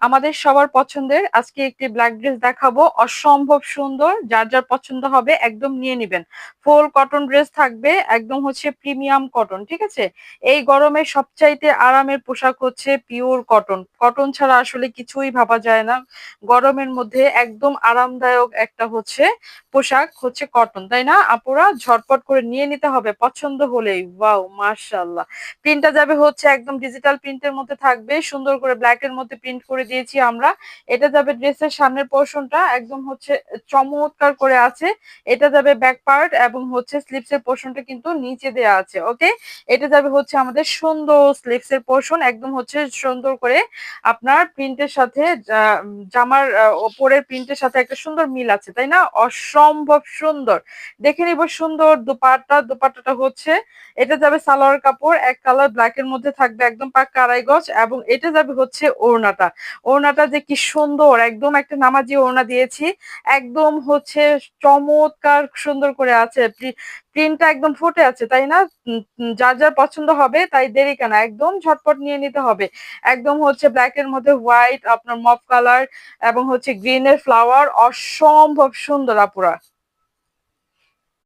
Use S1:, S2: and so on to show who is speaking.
S1: আমাদের সবার পছন্দের আজকে একটি ব্ল্যাক ড্রেস দেখাবো, অসম্ভব সুন্দর। যার যার পছন্দ হবে একদম নিয়ে নিবেন। ফুল কটন ড্রেস থাকবে, একদম হচ্ছে প্রিমিয়াম কটন, ঠিক আছে। এই গরমে সবচাইতে আরামের পোশাক হচ্ছে পিওর কটন। কটন ছাড়া আসলে কিছুই ভাবা যায় না। গরমের মধ্যে একদম আরামদায়ক একটা হচ্ছে পোশাক হচ্ছে কটন, তাই না আপুরা? ঝটপট করে নিয়ে নিতে হবে পছন্দ হলেই। ওয়াও, মাশাআল্লাহ। প্রিন্টটা যাবে হচ্ছে একদম ডিজিটাল প্রিন্টের মধ্যে থাকবে, সুন্দর করে ব্ল্যাক এর মধ্যে প্রিন্ট করে দিয়েছি আমরা। এটা যাবে ড্রেসের সামনের পোর্শনটা একদম হচ্ছে চমৎকার করে আছে। এটা যাবে ব্যাক পার্ট এবং হচ্ছে স্লিভস এর পোর্শনটা কিন্তু নিচে দেয়া আছে। ওকে, এটা যাবে হচ্ছে আমাদের সুন্দর স্লিভস এর পোর্শন, একদম হচ্ছে সুন্দর করে আপনার প্রিন্টের সাথে জামার ওপরের প্রিন্টের সাথে একটা সুন্দর মিল আছে, তাই না? অসম্ভব সুন্দর। দেখে নিব সুন্দর দোপাট্টাটা হচ্ছে, এটা যাবে সালোয়ার কাপড় এক কালার ব্ল্যাক এর মধ্যে থাকবে, একদম পাক্কা আড়াই গজ। এবং এটা যাবে হচ্ছে ওড়নাটা। ওড়নাটা যে কি সুন্দর, একদম একটা নামাজি ওড়না দিয়েছি, একদম হচ্ছে চমৎকার সুন্দর করে আছে। প্রিন্টটা একদম ফুটে আছে, তাই না? যার যার পছন্দ হবে তাই দেরি কেন, একদম ঝটপট নিয়ে নিতে হবে। একদম হচ্ছে ব্ল্যাক এর মধ্যে হোয়াইট, আপনার মফ কালার এবং হচ্ছে গ্রিন এর ফ্লাওয়ার, অসম্ভব সুন্দর আপুরা।